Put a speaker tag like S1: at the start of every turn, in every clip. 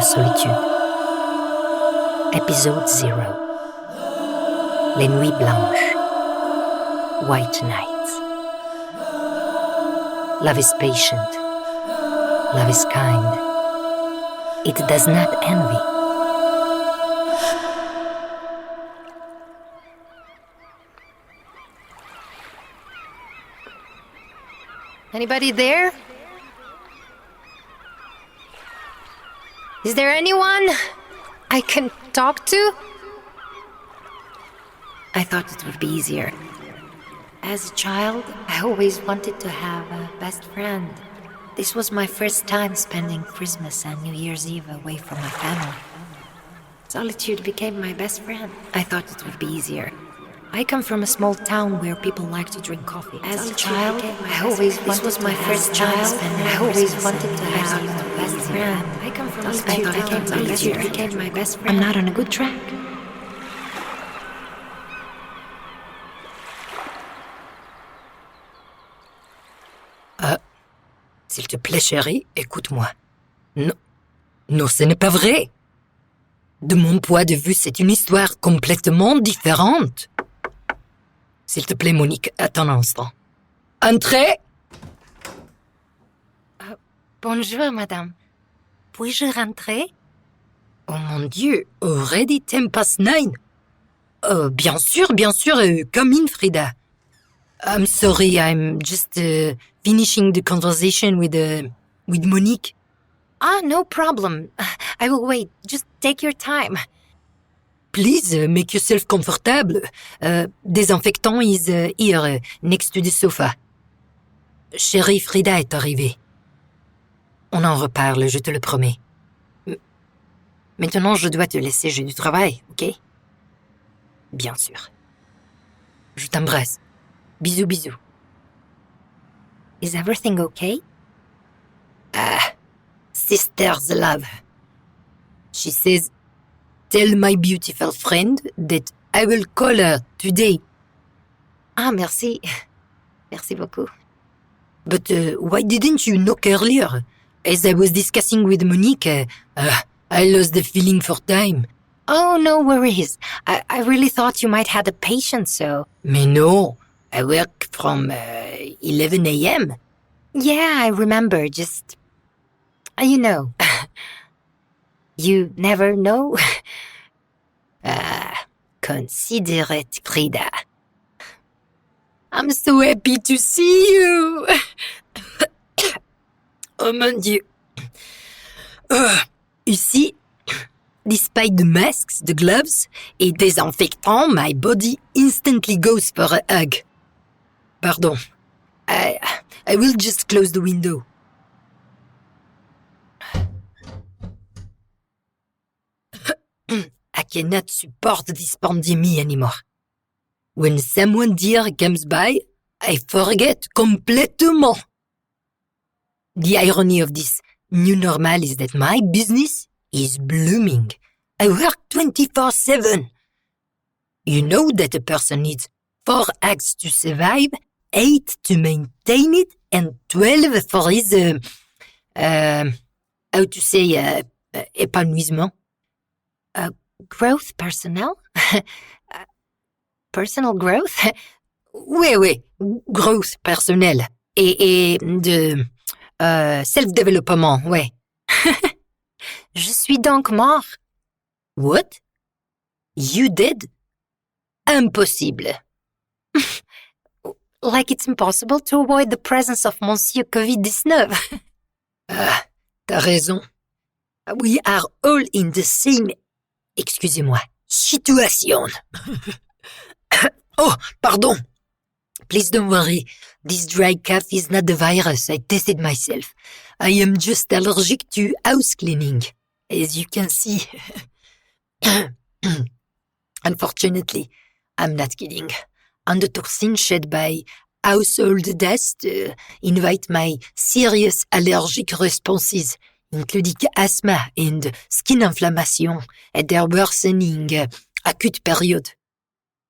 S1: la solitude. Épisode 0. Les Nuits Blanches. White Nights. Love is patient. Love is kind. It does not envy.
S2: Anybody there? Is there anyone I can talk to?
S1: I thought it would be easier. As a child, I always wanted to have a best friend. This was my first time spending Christmas and New Year's Eve away from my family. Solitude became my best friend. I thought it would be easier. I come from a small town where people like to drink coffee. As a child, I always wanted to have a best friend. I come from a small town. Solitude became my best friend. I'm not on a good track. S'il te plaît, chérie, écoute-moi. Non, ce n'est pas vrai. De mon point de vue, c'est une histoire complètement différente. S'il te plaît, Monique, attends un instant. Entrez! Bonjour, madame. Puis-je rentrer? Oh mon Dieu, already 10:09. Bien sûr, come in, Freeda. I'm sorry, I'm just finishing the conversation with Monique. No problem. I will wait. Just take your time. Please, make yourself comfortable. Disinfectant is here, next to the sofa. Chérie, Freeda est arrivée. On en reparle, je te le promets. Maintenant, je dois te laisser, j'ai du travail, ok? Bien sûr. Je t'embrasse. Bisous. Is everything okay? Sister's love. She says, tell my beautiful friend that I will call her today. Merci. Merci beaucoup. But why didn't you knock earlier? As I was discussing with Monique, I lost the feeling for time. Oh, no worries. I really thought you might have a patient, so... Mais no. I work from 11 a.m. Yeah, I remember, just... You know. You never know. Considerate, Freeda. I'm so happy to see you. Oh mon Dieu. You see, despite the masks, the gloves, et désinfectant, my body instantly goes for a hug. Pardon. I will just close the window. I cannot support this pandemic anymore. When someone dear comes by, I forget complètement. The irony of this new normal is that my business is blooming. I work 24/7. You know that a person needs 4 acts to survive, 8 to maintain it, and 12 for his, épanouissement. Growth personnel? Personal growth? Oui, growth personnel. Et de self-développement, ouais. Je suis donc mort. What? You dead? Impossible. Like it's impossible to avoid the presence of Monsieur COVID-19. T'as raison. We are all in the same... Excusez-moi. Situation. Oh, pardon. Please don't worry. This dry cough is not the virus. I tested myself. I am just allergic to house cleaning, as you can see. Unfortunately, I'm not kidding. And the toxin shed by household dust invite my serious allergic responses, including asthma and skin inflammation, at their worsening acute period.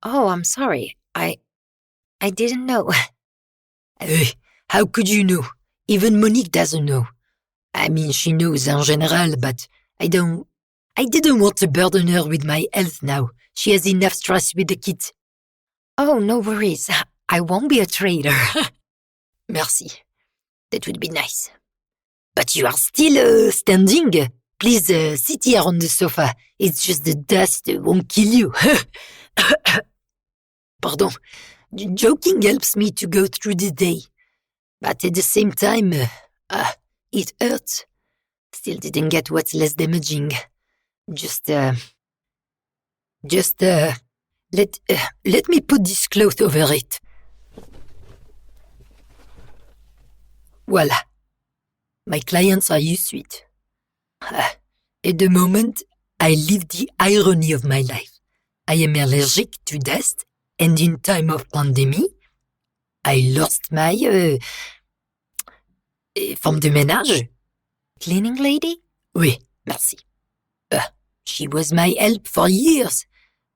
S1: Oh, I'm sorry. I didn't know. How could you know? Even Monique doesn't know. I mean, she knows in general, but I didn't want to burden her with my health now. She has enough stress with the kids.
S2: Oh, no worries. I won't be a traitor.
S1: Merci. That would be nice. But you are still standing. Please sit here on the sofa. It's just the dust won't kill you. Pardon. Joking helps me to go through the day. But at the same time, it hurts. Still didn't get what's less damaging. Just let me put this cloth over it. Voila. My clients are used to it. At the moment, I live the irony of my life. I am allergic to dust, and in time of pandemic, I lost my femme de ménage.
S2: Cleaning lady?
S1: Oui, merci. She was my help for years,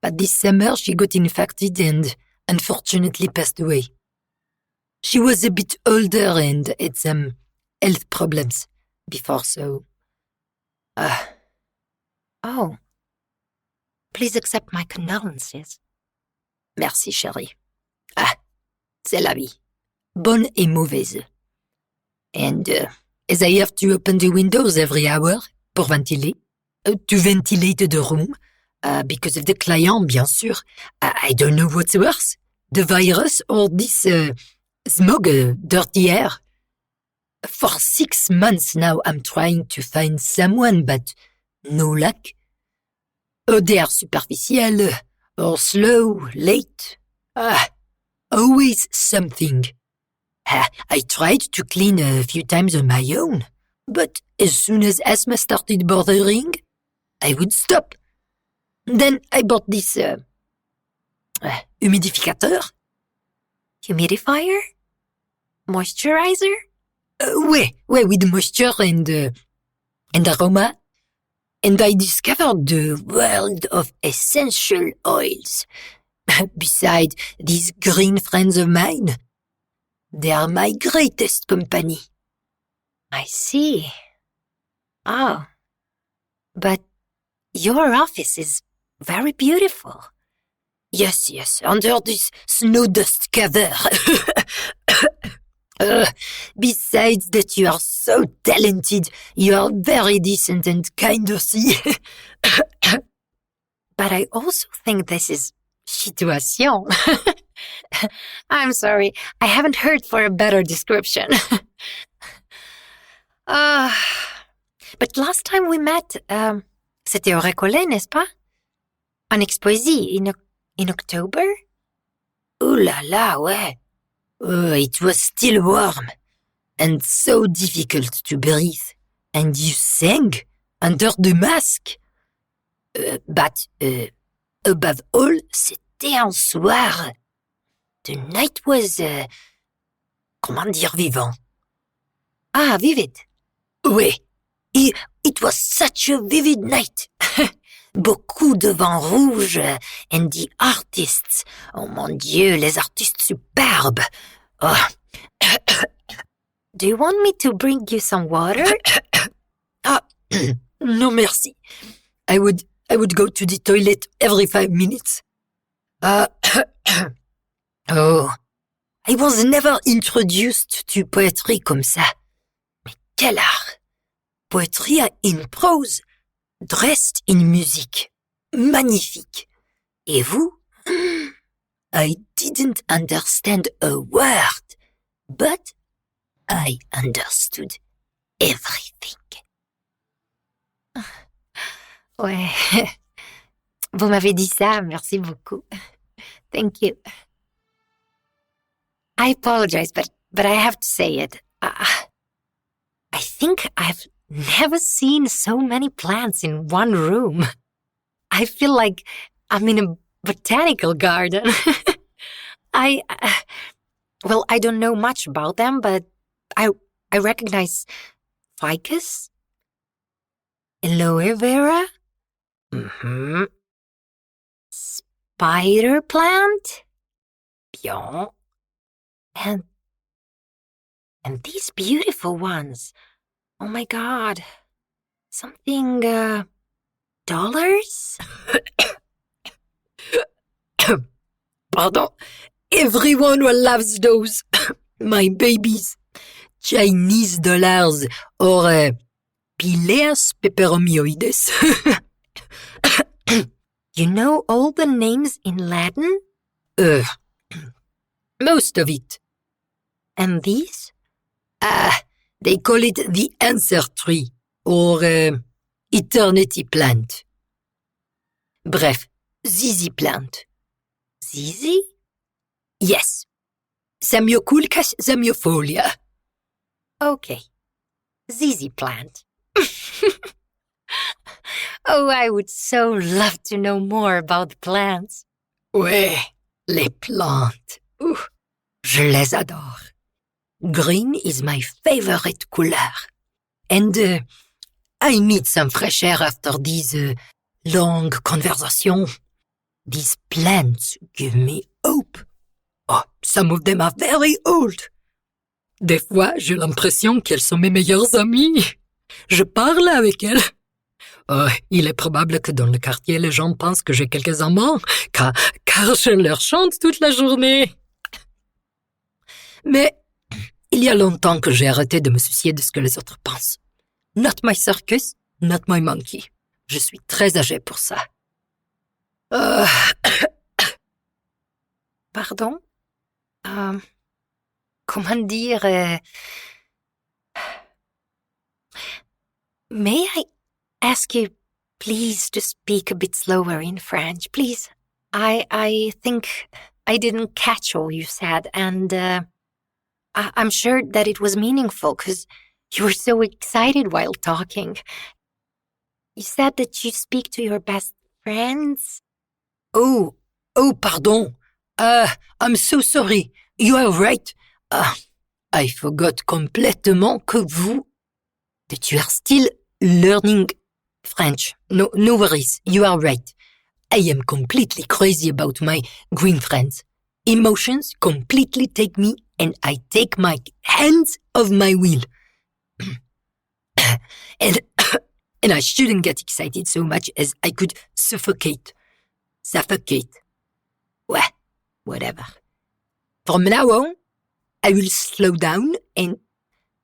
S1: but this summer she got infected and unfortunately passed away. She was a bit older and had some health problems before, so...
S2: Oh. Please accept my condolences.
S1: Merci, chérie. C'est la vie. Bonne et mauvaise. And as I have to open the windows every hour pour ventiler, to ventilate the room, because of the client, bien sûr. I don't know what's worse, the virus or this smog, dirty air. For 6 months now, I'm trying to find someone, but no luck. They are superficial, or slow, late. Always something. I tried to clean a few times on my own, but as soon as asthma started bothering, I would stop. Then I bought this humidificateur.
S2: Humidifier? Moisturizer?
S1: With moisture and aroma. And I discovered the world of essential oils. Beside these green friends of mine, they are my greatest company.
S2: I see. Oh. But your office is very beautiful.
S1: Yes, under this snow dust cover. Besides that you are so talented, you are very decent and kind aussi.
S2: But I also think this is situation. I'm sorry, I haven't heard for a better description. But last time we met, c'était au Récollet, n'est-ce pas? En exposie, in October?
S1: Ooh la la, ouais. It was still warm and so difficult to breathe. And you sang under the mask. But above all, c'était un soir. The night was, comment dire vivant?
S2: Vivid.
S1: Oui. It was such a vivid night. Beaucoup de vin rouge and the artists. Oh mon Dieu, les artistes superbes. Oh.
S2: Do you want me to bring you some water?
S1: No merci. I would go to the toilet every 5 minutes. Oh, I was never introduced to poetry comme ça. Mais quel art! Poetry in prose, dressed in music. Magnifique. Et vous? I didn't understand a word, but I understood everything.
S2: Ouais. Vous m'avez dit ça, merci beaucoup. Thank you. I apologize, but I have to say it. I think I've never seen so many plants in one room. I feel like I'm in a botanical garden. I don't know much about them, but I recognize ficus, aloe vera, spider plant,
S1: Bien.
S2: and these beautiful ones. Oh my God. Something, dollars?
S1: Pardon. Everyone loves those. My babies. Chinese dollars or Pileas peperomioides.
S2: You know all the names in Latin?
S1: Most of it.
S2: And these?
S1: They call it the answer tree or eternity plant. Bref, zizi plant.
S2: Zizi?
S1: Yes. Samioculcas zamiofolia.
S2: Okay. Zizi plant. Oh, I would so love to know more about the plants.
S1: Ouais, les plantes. Ouh, je les adore. Green is my favorite color. And I need some fresh air after these long conversations. These plants give me hope. Oh, some of them are very old. Des fois, j'ai l'impression qu'elles sont mes meilleures amies. Je parle avec elles. Oh, il est probable que dans le quartier, les gens pensent que j'ai quelques amants, car je leur chante toute la journée. Mais il y a longtemps que j'ai arrêté de me soucier de ce que les autres pensent. Not my circus, not my monkey. Je suis très âgée pour ça.
S2: Pardon? Comment dire? May I ask you, please, to speak a bit slower in French, please? I think I didn't catch all you said, and I'm sure that it was meaningful because you were so excited while talking. You said that you speak to your best friends?
S1: Oh, pardon. I'm so sorry. You are right. I forgot complètement that you are still learning French. No worries. You are right. I am completely crazy about my green friends. Emotions completely take me and I take my hands off my wheel. and I shouldn't get excited so much as I could suffocate. Well, whatever. From now on, I will slow down and...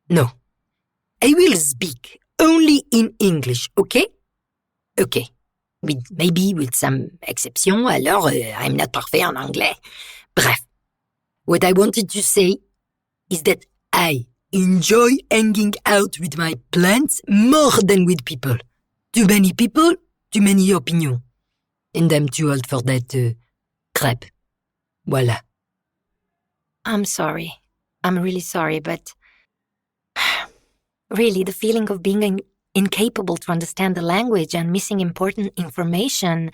S1: No. I will speak only in English, okay? Okay. Maybe with some exception, alors I'm not parfait en anglais. Bref. What I wanted to say is that I enjoy hanging out with my plants more than with people. Too many people, too many opinions. And I'm too old for that crap. Voilà.
S2: I'm sorry. I'm really sorry, but really, the feeling of being incapable to understand the language and missing important information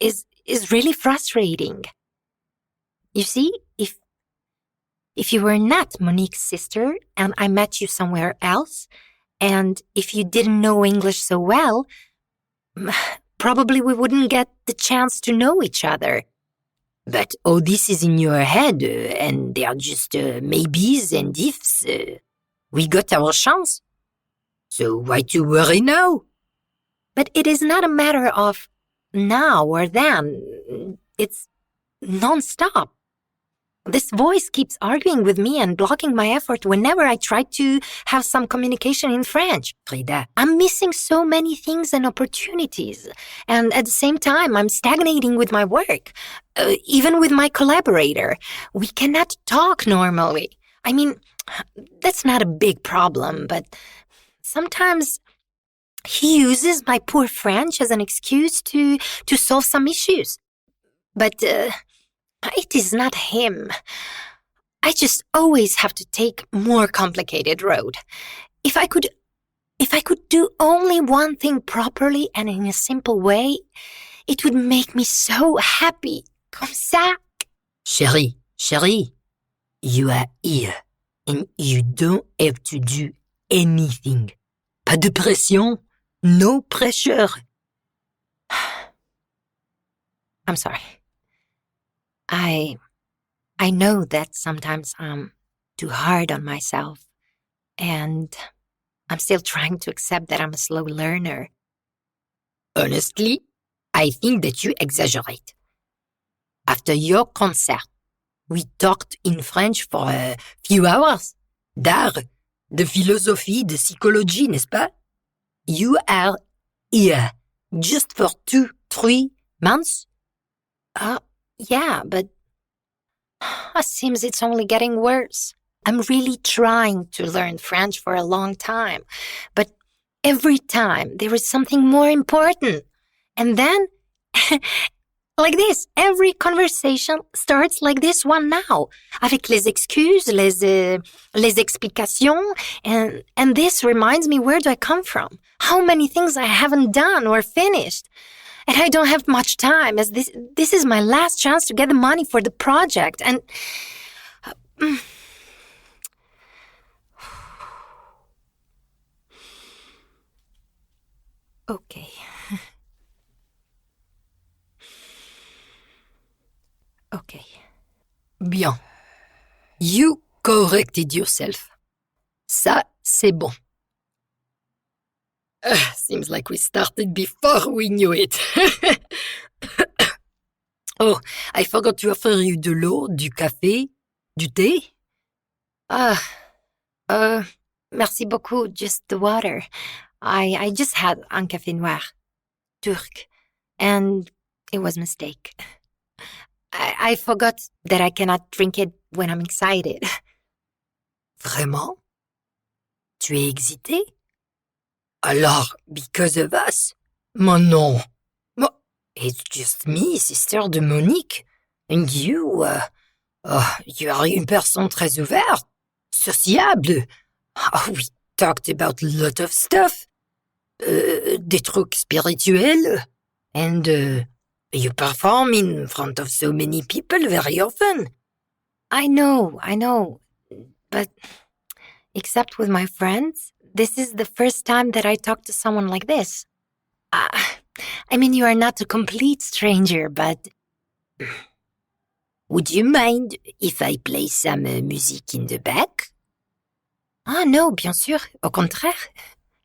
S2: is really frustrating. You see, if you were not Monique's sister and I met you somewhere else, and if you didn't know English so well, probably we wouldn't get the chance to know each other.
S1: But all this is in your head, and they are just maybes and ifs. We got our chance. So why to worry now?
S2: But it is not a matter of now or then. It's non-stop. This voice keeps arguing with me and blocking my effort whenever I try to have some communication in French.
S1: Freeda,
S2: I'm missing so many things and opportunities. And at the same time, I'm stagnating with my work. Even with my collaborator. We cannot talk normally. I mean, that's not a big problem, but sometimes he uses my poor French as an excuse to solve some issues. But it is not him. I just always have to take more complicated road. If I could do only one thing properly and in a simple way, it would make me so happy. Comme ça.
S1: Chérie, you are here and you don't have to do anything. Pas de pression, no pressure.
S2: I'm sorry. I know that sometimes I'm too hard on myself, and I'm still trying to accept that I'm a slow learner.
S1: Honestly, I think that you exaggerate. After your concert, we talked in French for a few hours. D'art, de philosophie, de psychologie, n'est-ce pas? You are here just for 2-3 months?
S2: Yeah, but it seems it's only getting worse. I'm really trying to learn French for a long time, but every time there is something more important. And then, like this, every conversation starts like this one now, avec les excuses, les explications, and this reminds me, where do I come from? How many things I haven't done or finished? And I don't have much time, as this is my last chance to get the money for the project, and... Okay. Okay.
S1: Bien. You corrected yourself. Ça, c'est bon. Seems like we started before we knew it. Oh, I forgot to offer you de l'eau, du café, du thé.
S2: Merci beaucoup, just the water. I just had un café noir, turc, and it was a mistake. I forgot that I cannot drink it when I'm excited.
S1: Vraiment? Tu es excité? Alors, because of us? Mais non. It's just me, sister de Monique. And you, you are une personne très ouverte, sociable. We talked about a lot of stuff. Des trucs spirituels. And you perform in front of so many people very often.
S2: I know. But except with my friends, this is the first time that I talk to someone like this. I mean, you are not a complete stranger, but...
S1: Would you mind if I play some music in the back?
S2: Ah non, bien sûr, au contraire.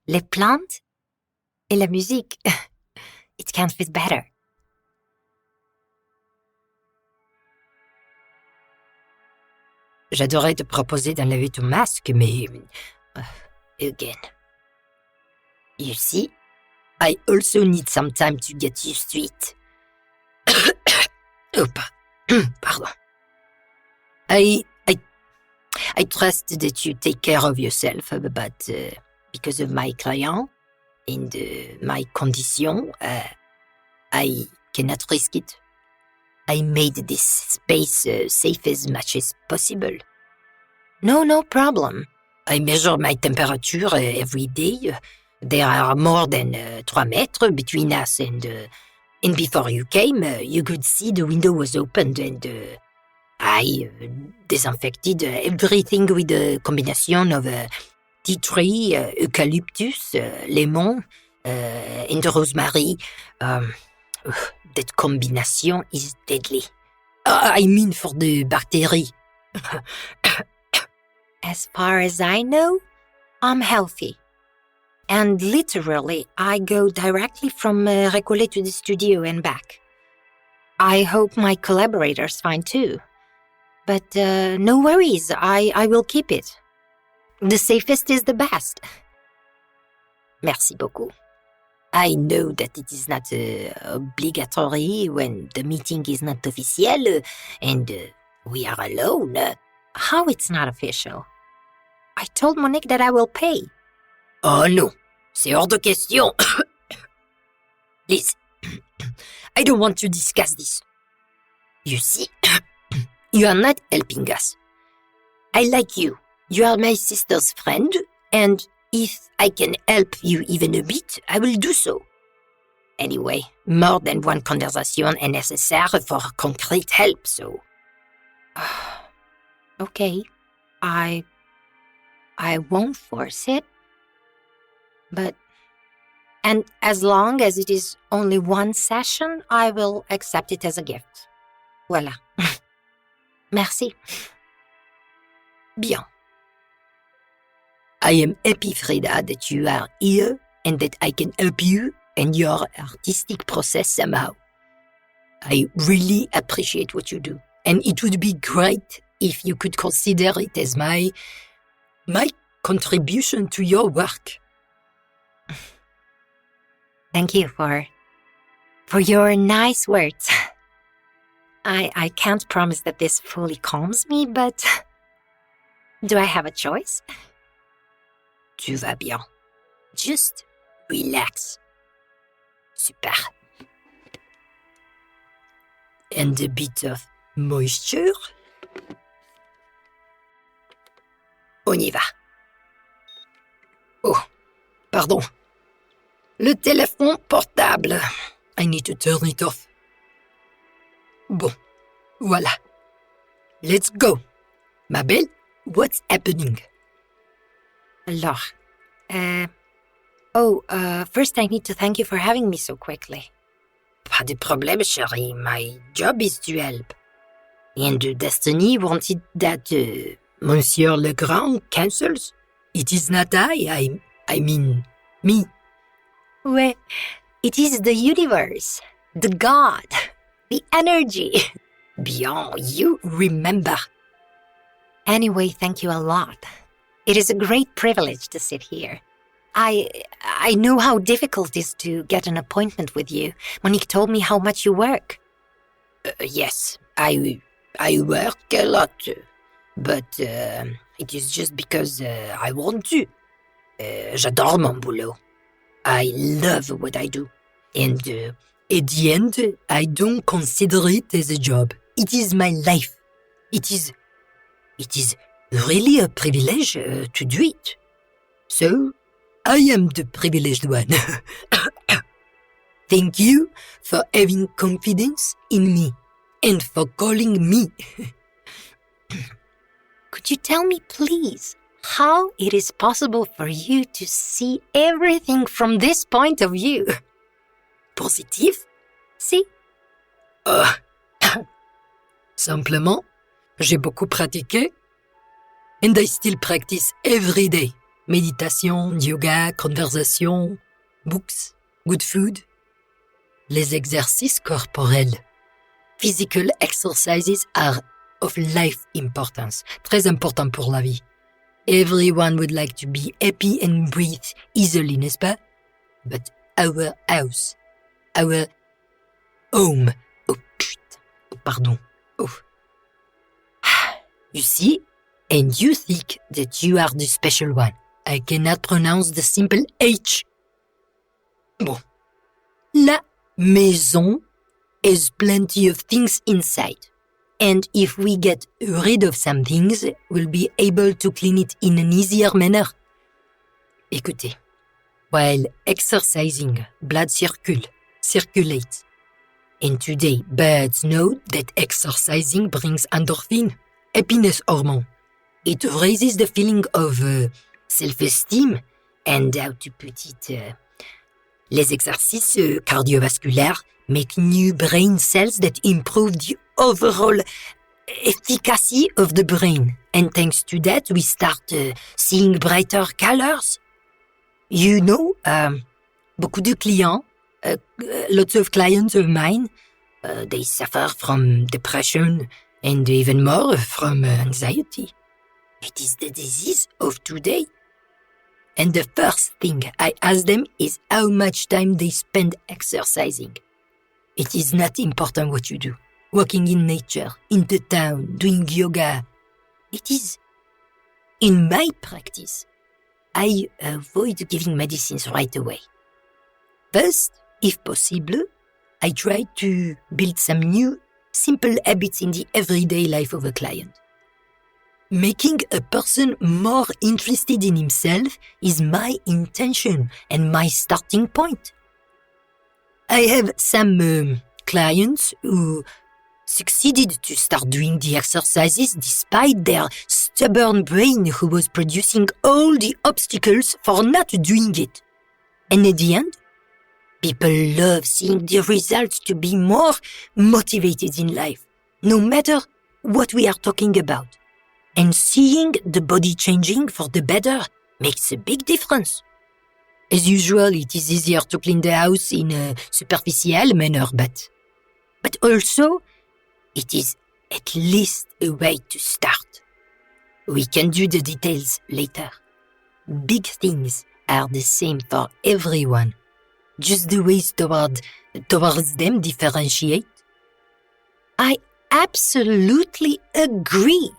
S2: Les plantes et la musique. It can't fit better.
S1: J'adorerais te proposer d'enlever ton masque, mais... again. You see, I also need some time to get used to it. Pardon. I trust that you take care of yourself, but because of my client and my condition, I cannot risk it. I made this space safe as much as possible.
S2: No problem.
S1: I measure my temperature every day. There are more than 3 meters between us, and before you came, you could see the window was opened, and I disinfected everything with a combination of tea tree, eucalyptus, lemon, and rosemary. That combination is deadly. I mean for the bacteria.
S2: As far as I know, I'm healthy. And literally, I go directly from Récollet to the studio and back. I hope my collaborators find too. But no worries, I will keep it. The safest is the best.
S1: Merci beaucoup. I know that it is not obligatory when the meeting is not officiel and we are alone.
S2: How it's not official? I told Monique that I will pay.
S1: Oh non, c'est hors de question. Please, I don't want to discuss this. You see, you are not helping us. I like you. You are my sister's friend, and if I can help you even a bit, I will do so. Anyway, more than one conversation is necessary for concrete help, so...
S2: Okay, I won't force it. But... And as long as it is only one session, I will accept it as a gift. Voilà. Merci.
S1: Bien. I am happy, Freeda, that you are here and that I can help you in your artistic process somehow. I really appreciate what you do, and it would be great if you could consider it as my contribution to your work.
S2: Thank you for your nice words. I can't promise that this fully calms me, but do I have a choice?
S1: Tu vas bien. Just relax. Super. And a bit of moisture. On y va. Oh, pardon. Le téléphone portable. I need to turn it off. Bon, voilà. Let's go. Ma belle, what's happening?
S2: Alors, first I need to thank you for having me so quickly.
S1: Pas de problème, chérie. My job is to help. And Destiny wanted that Monsieur Legrand cancels. It is not I mean, me.
S2: Well, it is the universe, the God, the energy.
S1: Bien, you remember.
S2: Anyway, thank you a lot. It is a great privilege to sit here. I know how difficult it is to get an appointment with you. Monique told me how much you work.
S1: Yes, I work a lot, but it is just because I want to. J'adore mon boulot. I love what I do. And at the end, I don't consider it as a job. It is my life. It is really a privilege to do it. So, I am the privileged one. Thank you for having confidence in me and for calling me.
S2: Could you tell me, please, how it is possible for you to see everything from this point of view?
S1: Positif?
S2: Si?
S1: Simplement, j'ai beaucoup pratiqué, and I still practice every day. Méditation, yoga, conversation, books, good food. Les exercices corporels. Physical exercises are of life importance. Très important pour la vie. Everyone would like to be happy and breathe easily, n'est-ce pas? But our house, our home. Oh, putain. Pardon. Oh. You see? And you think that you are the special one. I cannot pronounce the simple H. Bon. La maison has plenty of things inside. And if we get rid of some things, we'll be able to clean it in an easier manner. Écoutez. While exercising, blood circulates. And today, birds know that exercising brings endorphin, happiness hormone. It raises the feeling of self-esteem, and how to put it, les exercices cardiovasculaires make new brain cells that improve the overall efficacy of the brain. And thanks to that, we start seeing brighter colors. You know, beaucoup de clients, lots of clients of mine, they suffer from depression and even more from anxiety. It is the disease of today. And the first thing I ask them is how much time they spend exercising. It is not important what you do. Walking in nature, in the town, doing yoga. It is. In my practice, I avoid giving medicines right away. First, if possible, I try to build some new, simple habits in the everyday life of a client. Making a person more interested in himself is my intention and my starting point. I have some clients who succeeded to start doing the exercises despite their stubborn brain who was producing all the obstacles for not doing it. And at the end, people love seeing the results to be more motivated in life, no matter what we are talking about. And seeing the body changing for the better makes a big difference. As usual, it is easier to clean the house in a superficial manner, but also, it is at least a way to start. We can do the details later. Big things are the same for everyone. Just the ways towards them differentiate.
S2: I absolutely agree.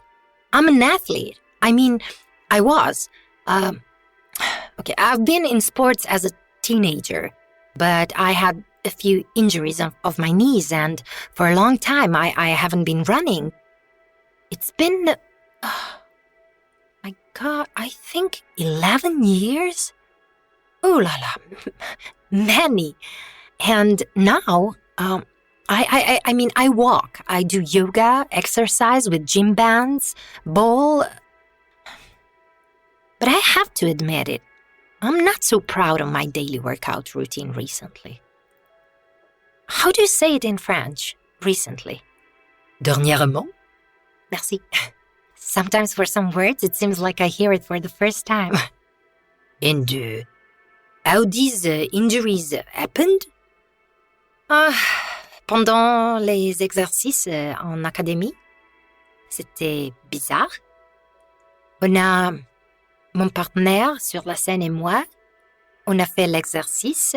S2: I'm an athlete. I mean, I was. Okay, I've been in sports as a teenager, but I had a few injuries of my knees, and for a long time I haven't been running. It's been, my God, I think 11 years? Ooh la la, many. And now, I mean, I walk, I do yoga, exercise with gym bands, bowl. But I have to admit it, I'm not so proud of my daily workout routine recently. How do you say it in French, recently?
S1: Dernièrement?
S2: Merci. Sometimes for some words, it seems like I hear it for the first time.
S1: And how these injuries happened?
S2: Pendant les exercices en académie, c'était bizarre. On a mon partenaire sur la scène et moi, on a fait l'exercice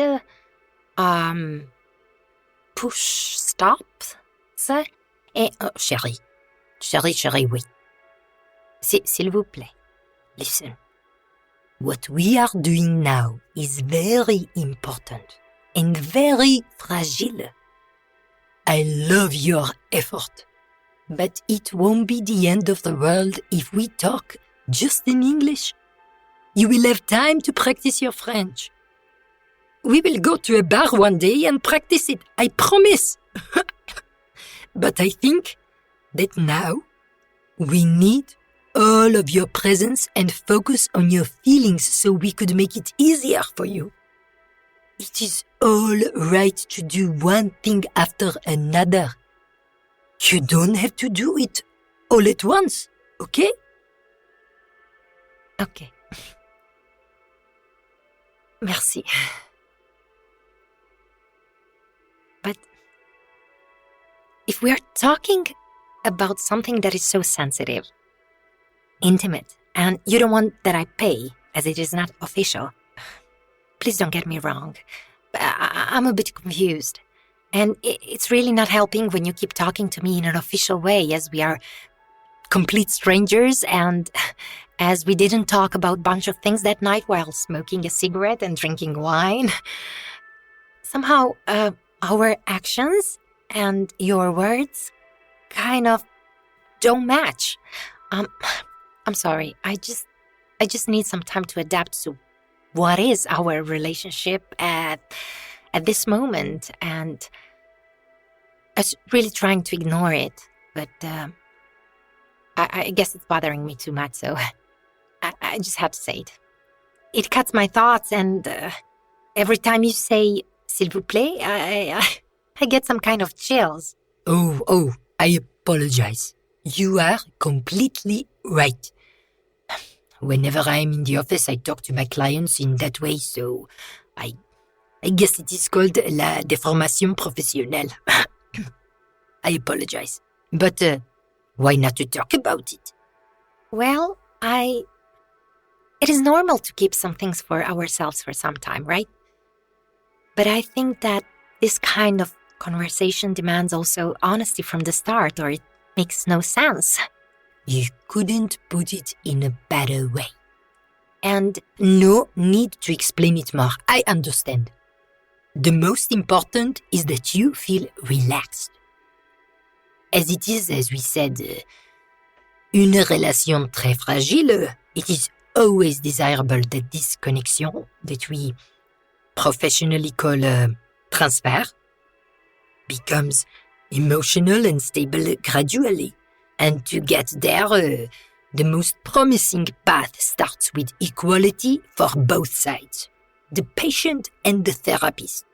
S2: push, stop, ça, et
S1: Chérie, oui.
S2: S'il vous plaît,
S1: Listen. What we are doing now is very important and very fragile. I love your effort, but it won't be the end of the world if we talk just in English. You will have time to practice your French. We will go to a bar one day and practice it, I promise. But I think that now we need all of your presence and focus on your feelings so we could make it easier for you. It is all right to do one thing after another. You don't have to do it all at once, okay?
S2: Okay. Merci. But if we are talking about something that is so sensitive, intimate, and you don't want that I pay, as it is not official, please don't get me wrong. I'm a bit confused. And it's really not helping when you keep talking to me in an official way, as we are complete strangers and as we didn't talk about a bunch of things that night while smoking a cigarette and drinking wine. Somehow, our actions and your words kind of don't match. I'm sorry. I just need some time to adapt to what is our relationship at this moment, and I was really trying to ignore it, but I guess it's bothering me too much, so I just have to say it. It cuts my thoughts, and every time you say "s'il vous plaît," I get some kind of chills.
S1: Oh, I apologize. You are completely right. Whenever I'm in the office, I talk to my clients in that way, so I guess it is called la déformation professionnelle. I apologize. But why not to talk about it?
S2: Well, it is normal to keep some things for ourselves for some time, right? But I think that this kind of conversation demands also honesty from the start, or it makes no sense.
S1: You couldn't put it in a better way.
S2: And
S1: no need to explain it more. I understand. The most important is that you feel relaxed. As it is, as we said, une relation très fragile, it is always desirable that this connection that we professionally call transfer becomes emotional and stable gradually. And to get there, the most promising path starts with equality for both sides, the patient and the therapist.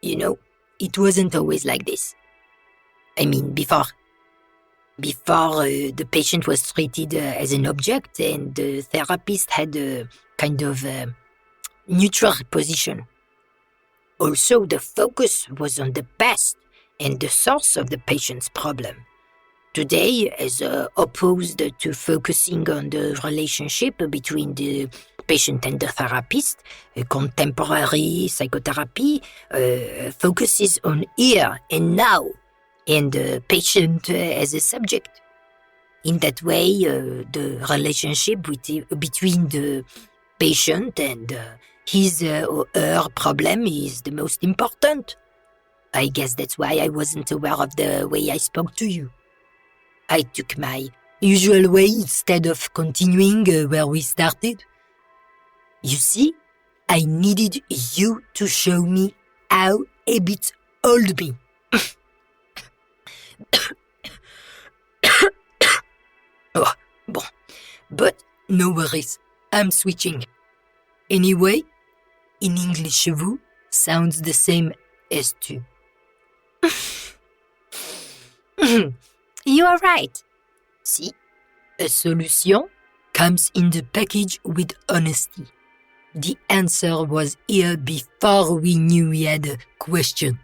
S1: You know, it wasn't always like this. I mean, before. Before, the patient was treated as an object, and the therapist had a kind of neutral position. Also, the focus was on the past and the source of the patient's problem. Today, as opposed to focusing on the relationship between the patient and the therapist, contemporary psychotherapy focuses on here and now, and the patient as a subject. In that way, the relationship between the patient and his or her problem is the most important. I guess that's why I wasn't aware of the way I spoke to you. I took my usual way instead of continuing where we started. You see, I needed you to show me how habits hold me. Oh, bon. But no worries, I'm switching. Anyway, in English, vous sounds the same as tu.
S2: You are right.
S1: See, a solution comes in the package with honesty. The answer was here before we knew we had a question.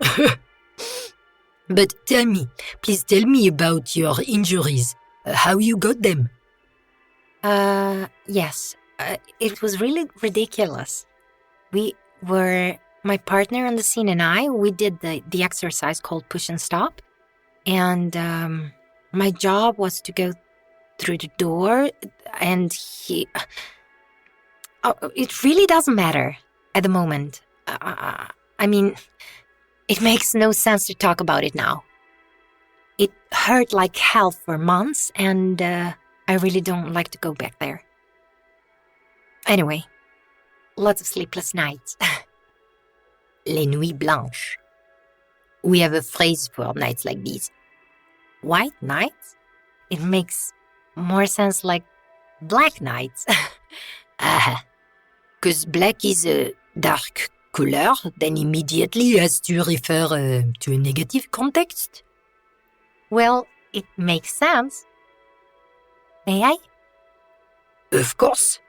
S1: But please tell me about your injuries. How you got them?
S2: Yes. It was really ridiculous. My partner on the scene and we did the exercise called push and stop. And my job was to go through the door, and it really doesn't matter at the moment. I mean, it makes no sense to talk about it now. It hurt like hell for months, and I really don't like to go back there. Anyway, lots of sleepless nights.
S1: Les Nuits Blanches. We have a phrase for nights like these.
S2: White nights? It makes more sense like black nights.
S1: Because black is a dark color, then immediately has to refer to a negative context.
S2: Well, it makes sense. May I?
S1: Of course.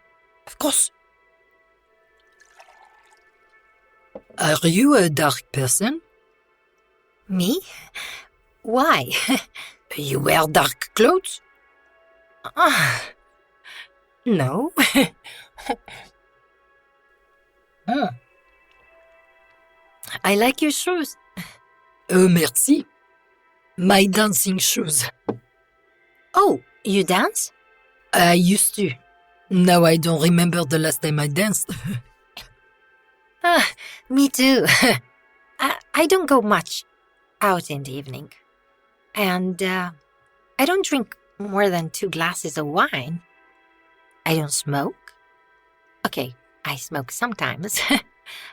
S1: Are you a dark person?
S2: Me? Why?
S1: You wear dark clothes?
S2: No.
S1: I like your shoes. Oh, merci. My dancing shoes.
S2: Oh, you dance?
S1: I used to. Now I don't remember the last time I danced.
S2: Me too. I don't go much out in the evening. And I don't drink more than 2 glasses of wine. I don't smoke. Okay, I smoke sometimes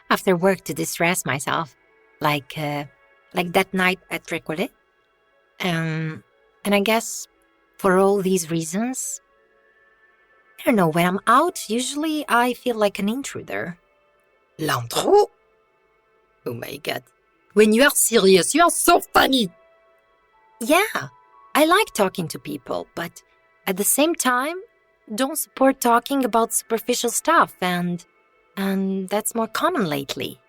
S2: after work to distress myself, like that night at Tricolet. And I guess for all these reasons, I don't know, when I'm out, usually I feel like an intruder.
S1: L'intro? Oh my god. When you are serious, you are so funny.
S2: Yeah, I like talking to people, but at the same time, don't support talking about superficial stuff, and that's more common lately.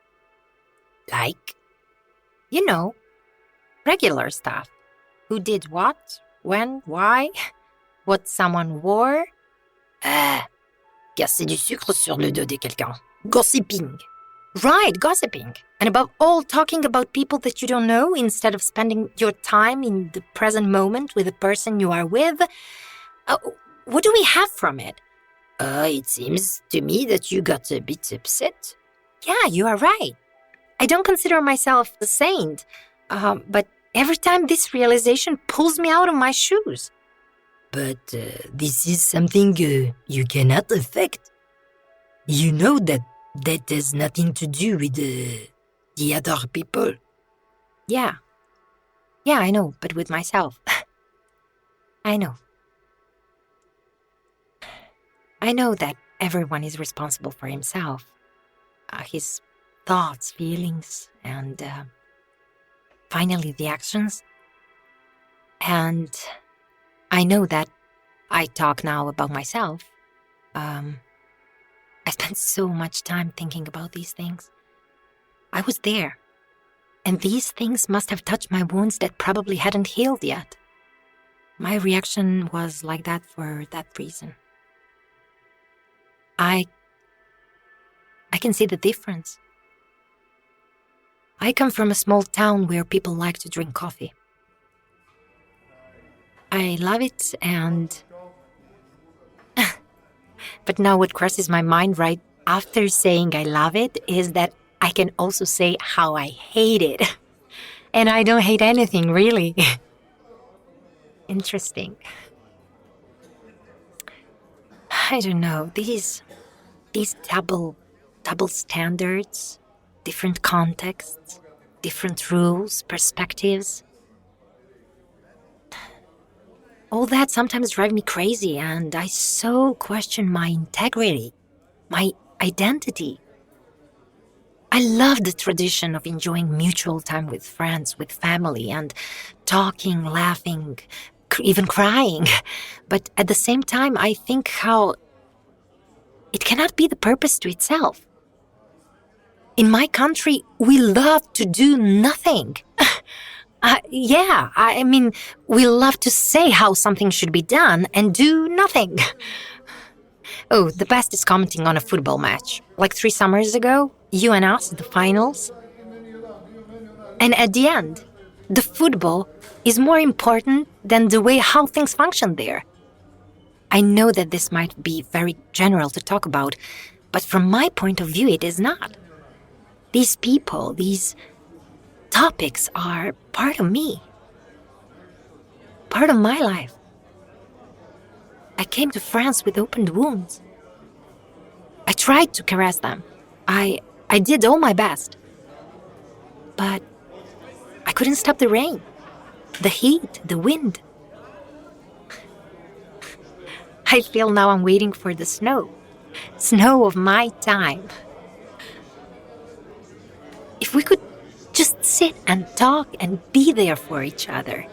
S1: Like?
S2: You know, regular stuff. Who did what, when, why, what someone wore.
S1: Casser du sucre sur le dos de quelqu'un. Gossiping.
S2: Right, gossiping. And above all, talking about people that you don't know instead of spending your time in the present moment with the person you are with. What do we have from it?
S1: It seems to me that you got a bit upset.
S2: Yeah, you are right. I don't consider myself a saint, but every time this realization pulls me out of my shoes.
S1: But this is something you cannot affect. You know that has nothing to do with the other people.
S2: Yeah, I know, but with myself. I know that everyone is responsible for himself, his thoughts, feelings, and finally the actions. And I know that I talk now about myself. I spent so much time thinking about these things. I was there, and these things must have touched my wounds that probably hadn't healed yet. My reaction was like that for that reason. I can see the difference. I come from a small town where people like to drink coffee. I love it, and... But now what crosses my mind right after saying I love it is that I can also say how I hate it. And I don't hate anything, really. Interesting. I don't know, these double standards, different contexts, different rules, perspectives. All that sometimes drives me crazy, and I so question my integrity, my identity. I love the tradition of enjoying mutual time with friends, with family, and talking, laughing, even crying. But at the same time, I think how it cannot be the purpose to itself. In my country, we love to do nothing. I mean, we love to say how something should be done and do nothing. Oh, the best is commenting on a football match. Like 3 summers ago, you and us, the finals. And at the end, the football is more important than the way how things function there. I know that this might be very general to talk about, but from my point of view, it is not. These people, these topics are part of me, part of my life. I came to France with opened wounds. I tried to caress them. I did all my best. But I couldn't stop the rain, the heat, the wind. I feel now I'm waiting for the snow of my time. If we could just sit and talk and be there for each other.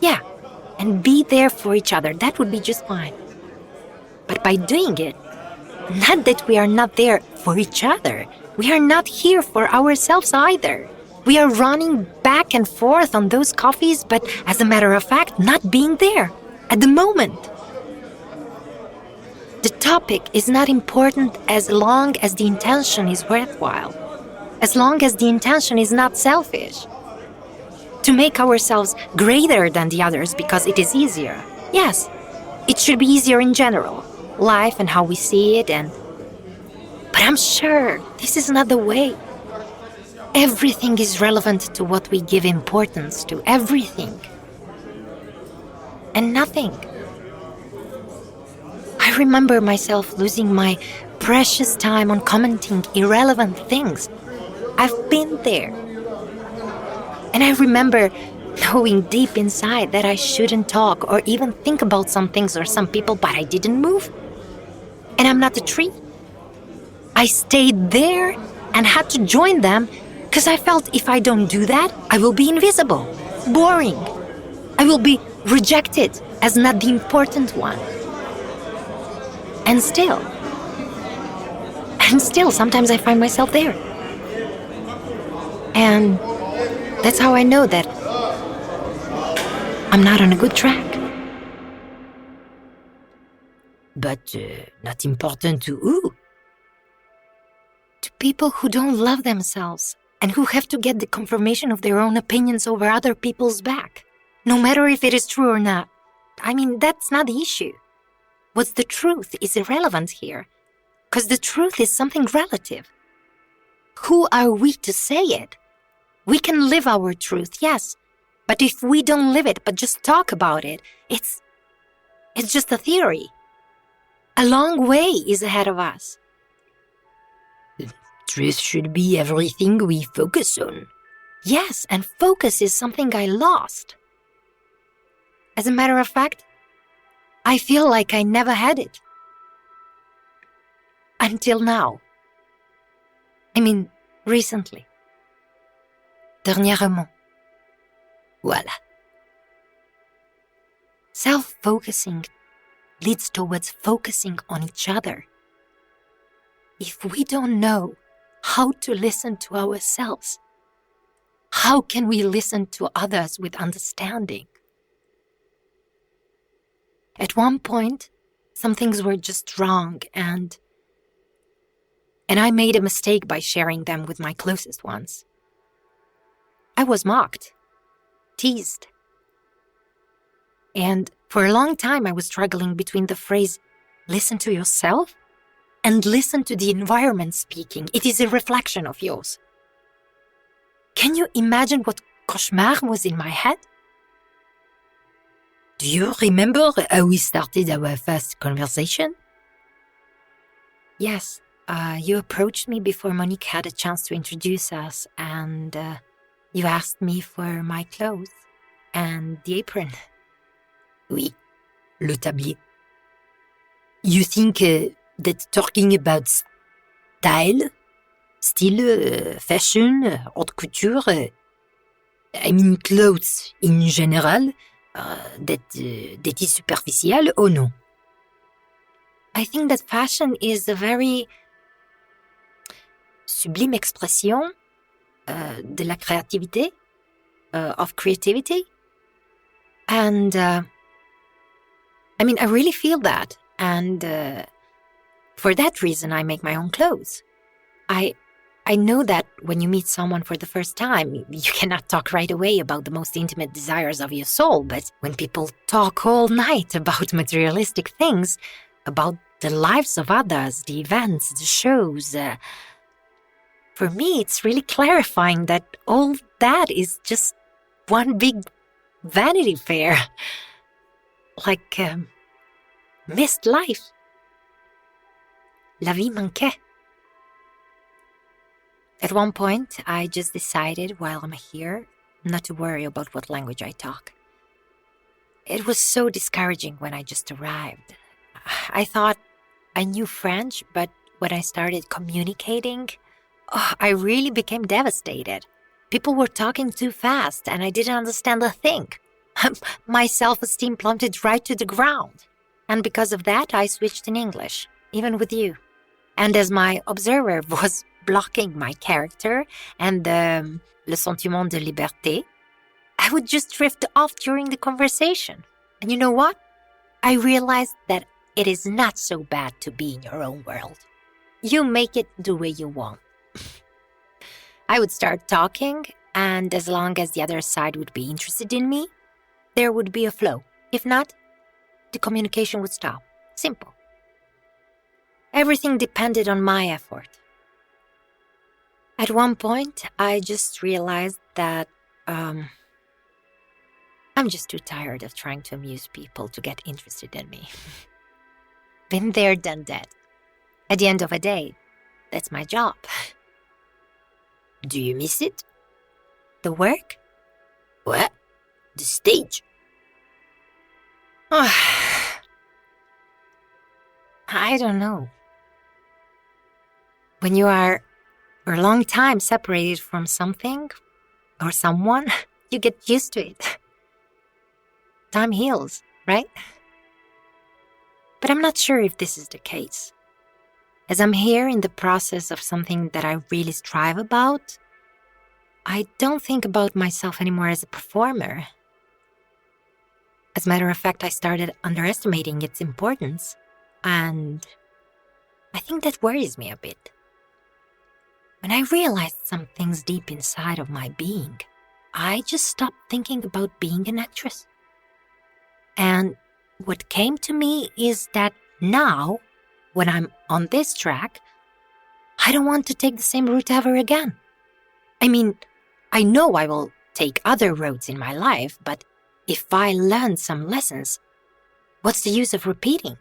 S2: Yeah, and be there for each other. That would be just fine. But by doing it, not that we are not there for each other. We are not here for ourselves either. We are running back and forth on those coffees, but as a matter of fact, not being there at the moment. The topic is not important as long as the intention is worthwhile. As long as the intention is not selfish. To make ourselves greater than the others because it is easier. Yes, it should be easier in general. Life and how we see it But I'm sure this is not the way. Everything is relevant to what we give importance to. Everything. And nothing. I remember myself losing my precious time on commenting irrelevant things. I've been there. And I remember knowing deep inside that I shouldn't talk or even think about some things or some people, but I didn't move. And I'm not a tree. I stayed there and had to join them because I felt if I don't do that, I will be invisible, boring. I will be rejected as not the important one. And still, sometimes I find myself there. And that's how I know that I'm not on a good track.
S1: But not important to who?
S2: To people who don't love themselves and who have to get the confirmation of their own opinions over other people's back, no matter if it is true or not. I mean, that's not the issue. What's the truth is irrelevant here, because the truth is something relative. Who are we to say it? We can live our truth, yes, but if we don't live it but just talk about it, it's just a theory. A long way is ahead of us.
S1: Truth should be everything we focus on.
S2: Yes, and focus is something I lost. As a matter of fact, I feel like I never had it. Until now. I mean, recently. Dernièrement.
S1: Voilà.
S2: Self-focusing leads towards focusing on each other. If we don't know how to listen to ourselves, how can we listen to others with understanding? At one point, some things were just wrong, and I made a mistake by sharing them with my closest ones. I was mocked, teased. And for a long time, I was struggling between the phrase, listen to yourself, and listen to the environment speaking. It is a reflection of yours. Can you imagine what cauchemar was in my head?
S1: Do you remember how we started our first conversation?
S2: Yes, you approached me before Monique had a chance to introduce us, and you asked me for my clothes and the apron.
S1: Oui, le tablier. You think that talking about style, fashion, haute couture, I mean clothes in general, that is superficial or no?
S2: I think that fashion is a very sublime expression de la créativité, of creativity. And I really feel that. And for that reason, I make my own clothes. I know that when you meet someone for the first time, you cannot talk right away about the most intimate desires of your soul. But when people talk all night about materialistic things, about the lives of others, the events, the shows, for me, it's really clarifying that all that is just one big Vanity Fair. Like missed life. La vie manquait. At one point, I just decided while I'm here not to worry about what language I talk. It was so discouraging when I just arrived. I thought I knew French, but when I started communicating, I really became devastated. People were talking too fast, and I didn't understand a thing. My self-esteem plummeted right to the ground. And because of that, I switched in English, even with you. And as my observer was blocking my character and le sentiment de liberté, I would just drift off during the conversation. And you know what? I realized that it is not so bad to be in your own world. You make it the way you want. I would start talking, and as long as the other side would be interested in me, there would be a flow. If not, the communication would stop. Simple. Everything depended on my effort. At one point, I just realized that I'm just too tired of trying to amuse people to get interested in me. Been there, done that. At the end of the day, that's my job.
S1: Do you miss it?
S2: The work?
S1: What? The stage?
S2: I don't know. When you are for a long time separated from something or someone, you get used to it. Time heals, right? But I'm not sure if this is the case. As I'm here in the process of something that I really strive about, I don't think about myself anymore as a performer. As a matter of fact, I started underestimating its importance, and I think that worries me a bit. When I realized some things deep inside of my being, I just stopped thinking about being an actress. And what came to me is that now, when I'm on this track, I don't want to take the same route ever again. I mean, I know I will take other roads in my life, but if I learn some lessons, what's the use of repeating?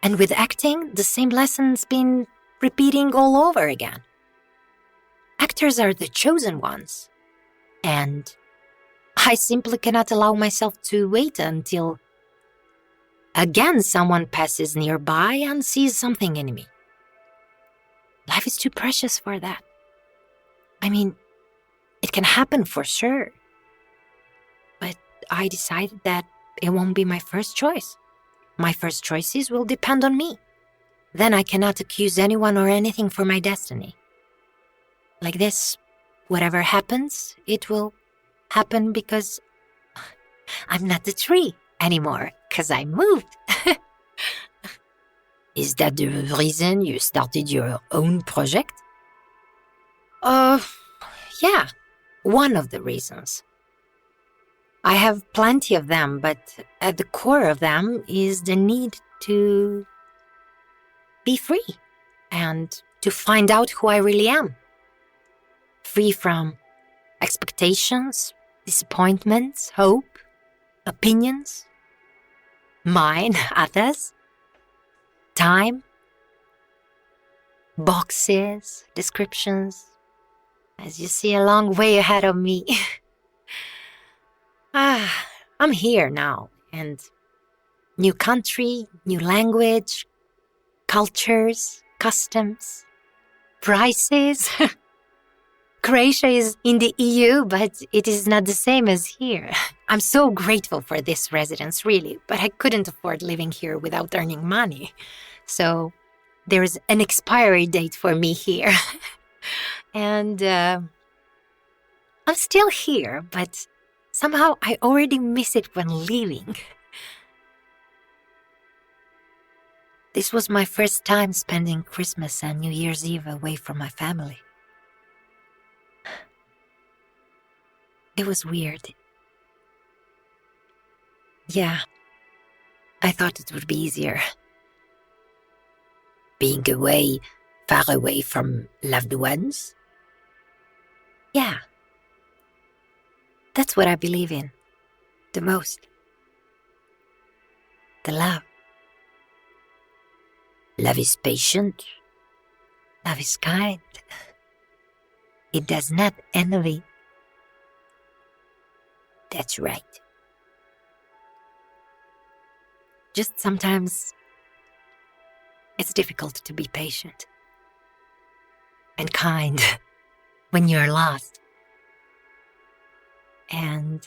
S2: And with acting, the same lessons been repeating all over again. Actors are the chosen ones, and I simply cannot allow myself to wait until again someone passes nearby and sees something in me. Life is too precious for that. I mean, it can happen for sure, but I decided that it won't be my first choice. My first choices will depend on me. Then I cannot accuse anyone or anything for my destiny. Like this, whatever happens, it will happen because I'm not the tree anymore, because I moved.
S1: Is that the reason you started your own project?
S2: Yeah, one of the reasons. I have plenty of them, but at the core of them is the need to be free and to find out who I really am. Free from expectations, disappointments, hope, opinions, mine, others, time, boxes, descriptions. As you see, a long way ahead of me. I'm here now, and new country, new language, cultures, customs, prices. Croatia is in the EU, but it is not the same as here. I'm so grateful for this residence, really, but I couldn't afford living here without earning money. So there's an expiry date for me here. And I'm still here, but somehow I already miss it when leaving. This was my first time spending Christmas and New Year's Eve away from my family. It was weird. Yeah, I thought it would be easier.
S1: Being away, far away from loved ones?
S2: Yeah. That's what I believe in the most. The love.
S1: Love is patient.
S2: Love is kind. It does not envy.
S1: That's right.
S2: Just sometimes it's difficult to be patient and kind when you're lost. And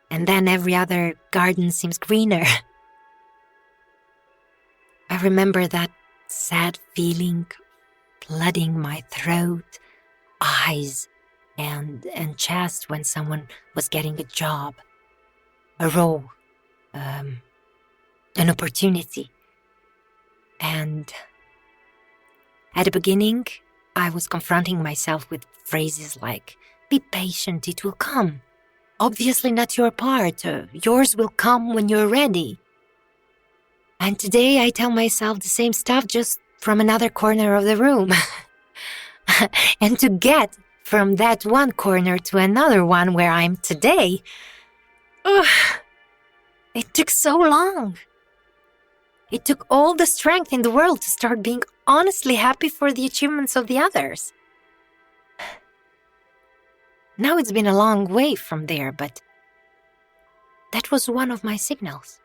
S2: then every other garden seems greener. I remember that sad feeling flooding my throat, eyes, and chest when someone was getting a job, a role, an opportunity. And at the beginning, I was confronting myself with phrases like, "Be patient, it will come. Obviously not your part. Yours will come when you're ready." And today I tell myself the same stuff just from another corner of the room. And to get from that one corner to another one where I'm today, it took so long. It took all the strength in the world to start being honestly happy for the achievements of the others. Now it's been a long way from there, but that was one of my signals.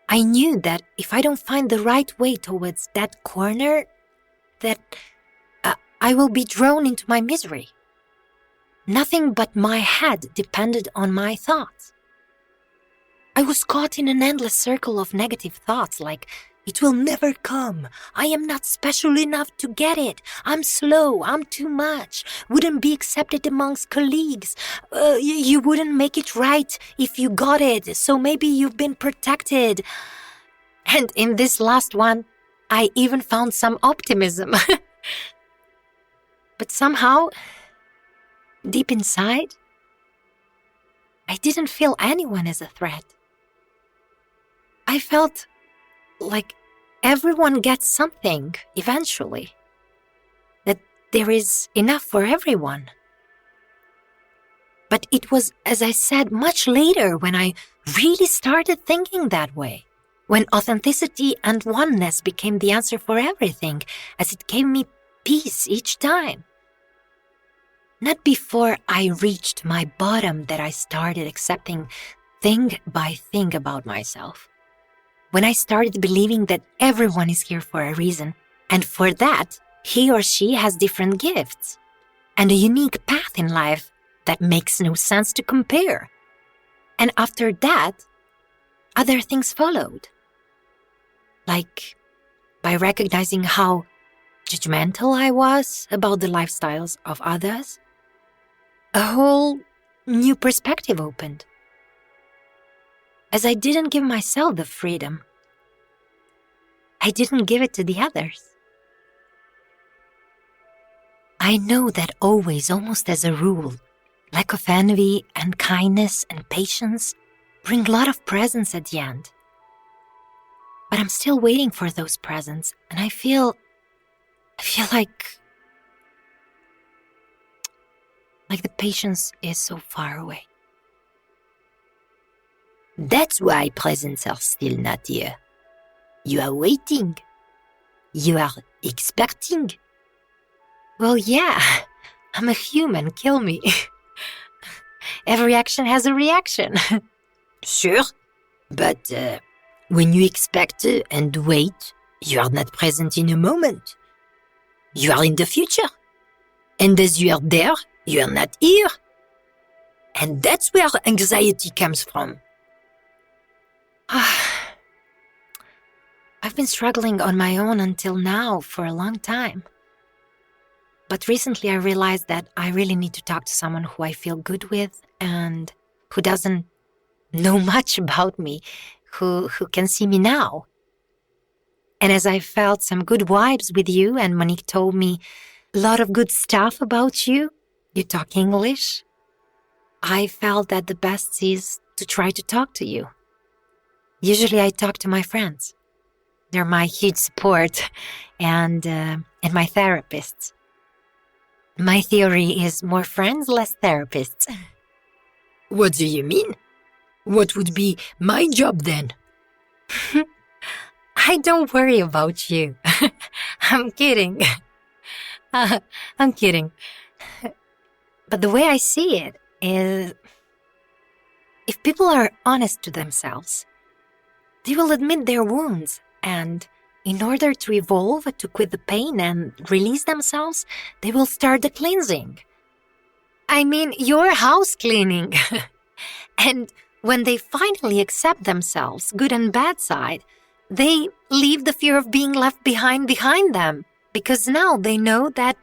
S2: I knew that if I don't find the right way towards that corner, that I will be drawn into my misery. Nothing but my head depended on my thoughts. I was caught in an endless circle of negative thoughts like, "It will never come. I am not special enough to get it. I'm slow. I'm too much. Wouldn't be accepted amongst colleagues. You wouldn't make it right if you got it, so maybe you've been protected." And in this last one, I even found some optimism. But somehow, deep inside, I didn't feel anyone as a threat. I felt like everyone gets something eventually, that there is enough for everyone. But it was, as I said, much later when I really started thinking that way, when authenticity and oneness became the answer for everything, as it gave me peace each time. Not before I reached my bottom that I started accepting thing by thing about myself. When I started believing that everyone is here for a reason, and for that, he or she has different gifts, and a unique path in life that makes no sense to compare. And after that, other things followed. Like by recognizing how judgmental I was about the lifestyles of others, a whole new perspective opened. As I didn't give myself the freedom, I didn't give it to the others. I know that always, almost as a rule, lack of envy and kindness and patience bring a lot of presents at the end. But I'm still waiting for those presents, and I feel like the patience is so far away.
S1: That's why presents are still not here. You are waiting. You are expecting.
S2: Well, yeah, I'm a human, kill me. Every action has a reaction.
S1: Sure, but when you expect and wait, you are not present in a moment. You are in the future. And as you are there, you are not here. And that's where anxiety comes from.
S2: I've been struggling on my own until now for a long time. But recently I realized that I really need to talk to someone who I feel good with and who doesn't know much about me, who can see me now. And as I felt some good vibes with you and Monique told me a lot of good stuff about you, you talk English, I felt that the best is to try to talk to you. Usually I talk to my friends. They're my huge support and my therapists. My theory is more friends, less therapists.
S1: What do you mean? What would be my job then?
S2: I don't worry about you. I'm kidding. I'm kidding. But the way I see it is, if people are honest to themselves, they will admit their wounds, and in order to evolve, to quit the pain and release themselves, they will start the cleansing. I mean, your house cleaning. And when they finally accept themselves, good and bad side, they leave the fear of being left behind them. Because now they know that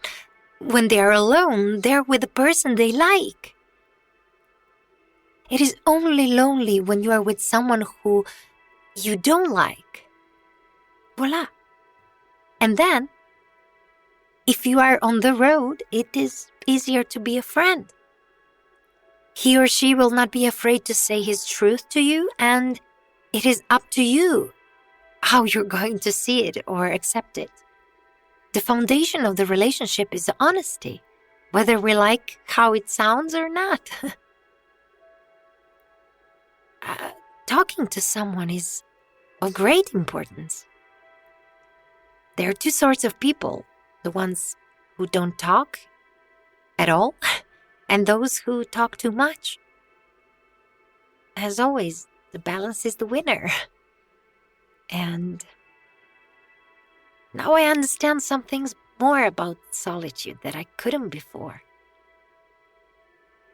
S2: when they are alone, they're with the person they like. It is only lonely when you are with someone who you don't like. Voila. And then, if you are on the road, it is easier to be a friend. He or she will not be afraid to say his truth to you, and it is up to you how you're going to see it or accept it. The foundation of the relationship is honesty, whether we like how it sounds or not. Talking to someone is of great importance. There are two sorts of people, the ones who don't talk at all and those who talk too much. As always, the balance is the winner. And now I understand some things more about solitude that I couldn't before.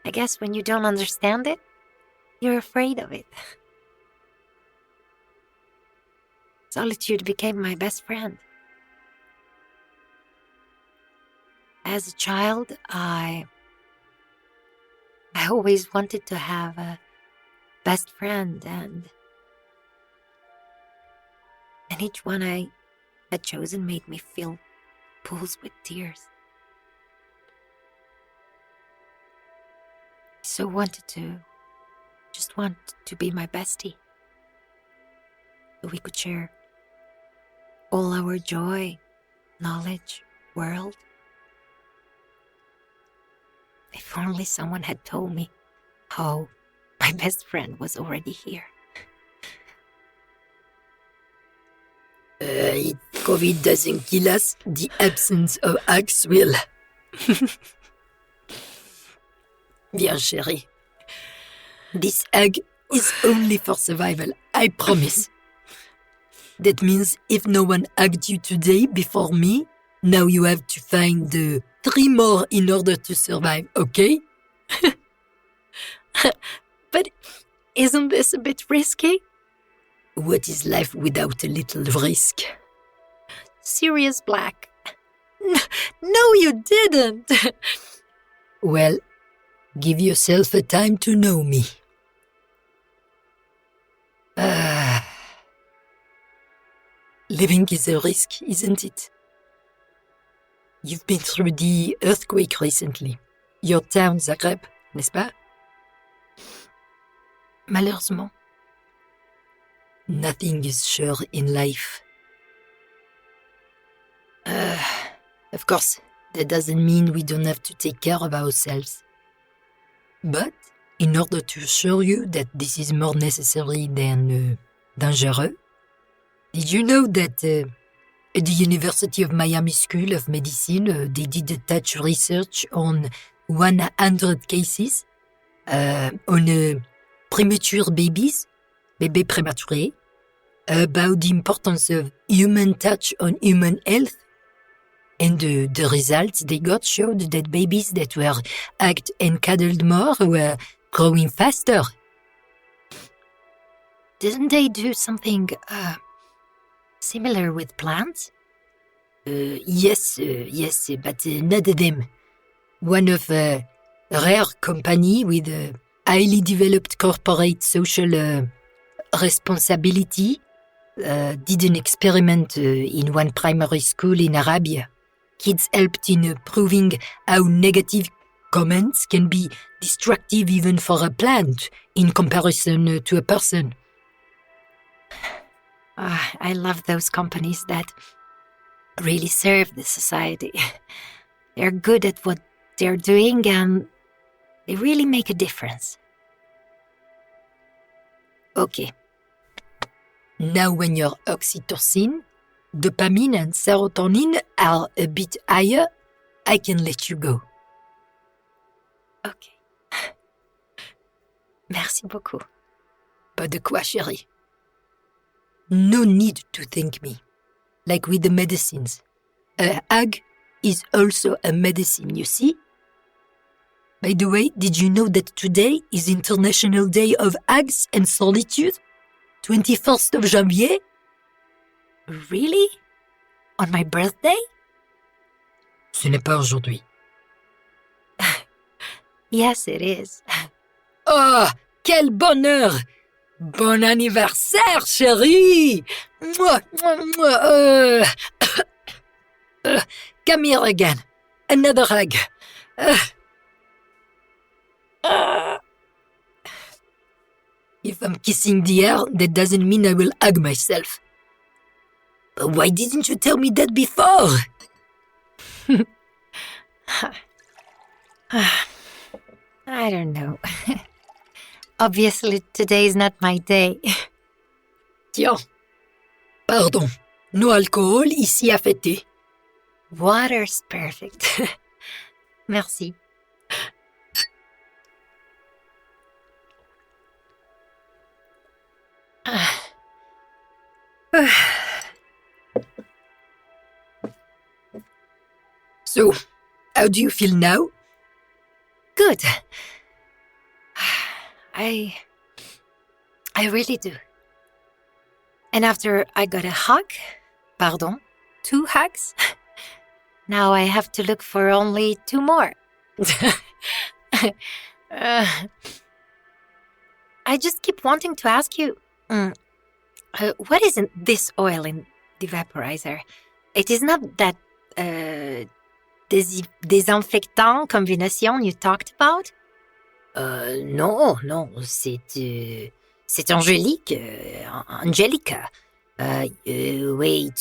S2: I guess when you don't understand it, you're afraid of it. Solitude became my best friend. As a child, I always wanted to have a best friend, and each one I had chosen made me feel pools with tears. I just want to be my bestie, so we could share all our joy, knowledge, world. If only someone had told me how my best friend was already here.
S1: If COVID doesn't kill us, the absence of hugs will. Bien, chérie. This hug is only for survival, I promise. That means if no one hugged you today before me, now you have to find 3 more in order to survive, okay?
S2: But Isn't this a bit risky?
S1: What is life without a little risk?
S2: Sirius Black. No, you didn't.
S1: Well, give yourself a time to know me. Living is a risk, isn't it? You've been through the earthquake recently. Your town, Zagreb, n'est-ce pas? Malheureusement, nothing is sure in life. Of course, that doesn't mean we don't have to take care of ourselves. But, in order to assure you that this is more necessary than dangerous, did you know that at the University of Miami School of Medicine, they did a touch research on 100 cases on premature babies, bébés prématurés, about the importance of human touch on human health. And the results they got showed that babies that were hugged and cuddled more were growing faster.
S2: Didn't they do something similar with plants?
S1: Yes, but not them. One of a rare company with a highly developed corporate social responsibility did an experiment in one primary school in Arabia. Kids helped in proving how negative comments can be destructive even for a plant in comparison to a person.
S2: I love those companies that really serve the society. They're good at what they're doing and they really make a difference.
S1: Okay. Now when your oxytocin, dopamine and serotonin are a bit higher, I can let you go.
S2: Okay. Merci beaucoup.
S1: Pas de quoi, chérie. No need to thank me. Like with the medicines. A hug is also a medicine, you see? By the way, did you know that today is International Day of Hugs and Solitude? 21st of Janvier?
S2: Really? On my birthday?
S1: Ce n'est pas aujourd'hui.
S2: Yes, it is.
S1: Oh, quel bonheur! Bon anniversaire, chérie! Mouah, mouah, mouah. Come here again. Another hug. If I'm kissing the air, that doesn't mean I will hug myself. But why didn't you tell me that before?
S2: I don't know. Obviously, today is not my day.
S1: Tiens. Pardon. No alcool ici à fêter.
S2: Water's perfect. Merci.
S1: So, how do you feel now?
S2: Good. I really do. And after I got a hug, 2 hugs, now I have to look for only 2 more. I just keep wanting to ask you, what is in this oil in the vaporizer? It is not that désinfectant combination you talked about?
S1: Non, c'est Angélique, Angelica. Oui,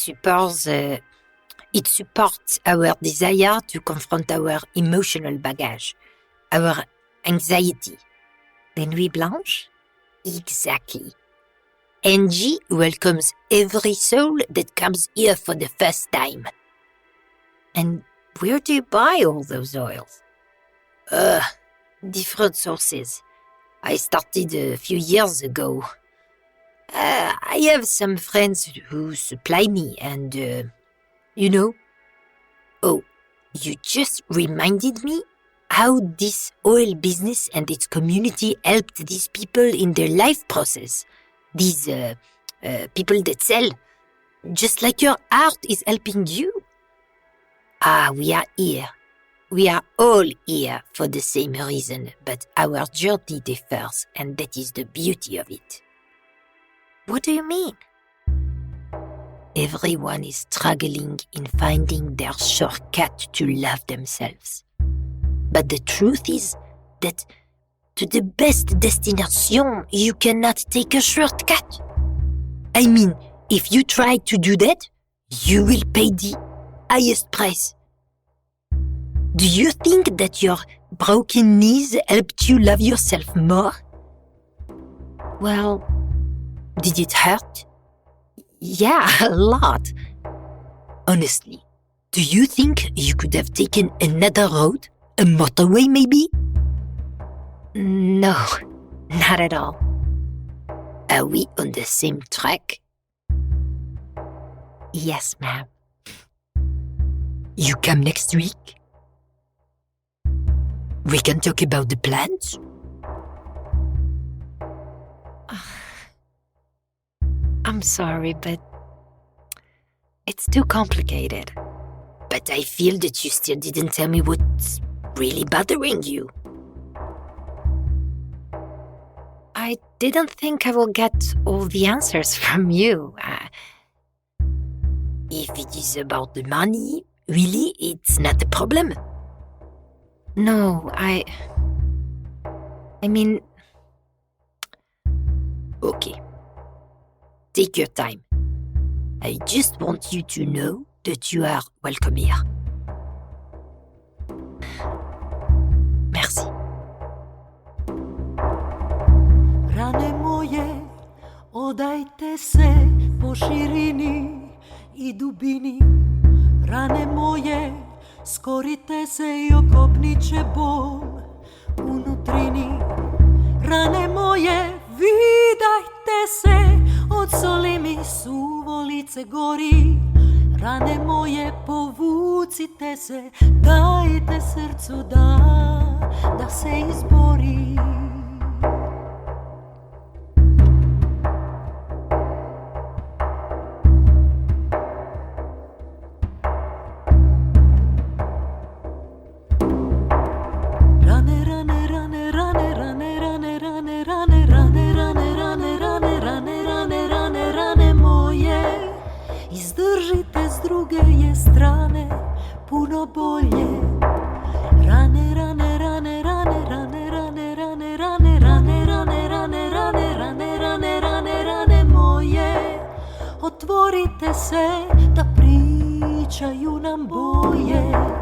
S1: it supports our desire to confront our emotional baggage, our anxiety.
S2: Les Nuits Blanches?
S1: Exactly. Angie welcomes every soul that comes here for the first time.
S2: And where do you buy all those oils?
S1: Different sources. I started a few years ago. I have some friends who supply me and, you know. Oh, you just reminded me.
S2: how this oil business and its community helped these people in their life process. These people that sell, just like your art is helping you. We are here. We are all here for the same reason, but our journey differs, and that is the beauty of it. What do you mean? Everyone is struggling in finding their shortcut to love themselves. But the truth is that to the best destination, you cannot take a shortcut. I mean, if you try to do that, you will pay the highest price. Do you think that your broken knees helped you love yourself more? Well, did it hurt? Yeah, a lot. Honestly, do you think you could have taken another road? A motorway, maybe? No, not at all. Are we on the same track? Yes, ma'am. You come next week? We can talk about the plans? I'm sorry, but it's too complicated. But I feel that you still didn't tell me what's really bothering you. I didn't think I will get all the answers from you. If it is about the money, really, it's not a problem. No, I mean... Okay. Take your time. I just want you to know that you are welcome here. Merci.
S3: Rane moje, odajte se po širini I dubini. Rane moje, skorite se I okopniće bol unutrini. Rane moje, vidajte se, od soli mi suvo lice gori. Rane moje, povucite se, dajte srcu da se izbori. Izdržite s druge je strane puno bolje. Rane, rane, rane, rane, rane, rane, rane, rane, rane, rane, rane, rane, rane, rane, rane, rane moje. Otvorite se da pričaju nam boje.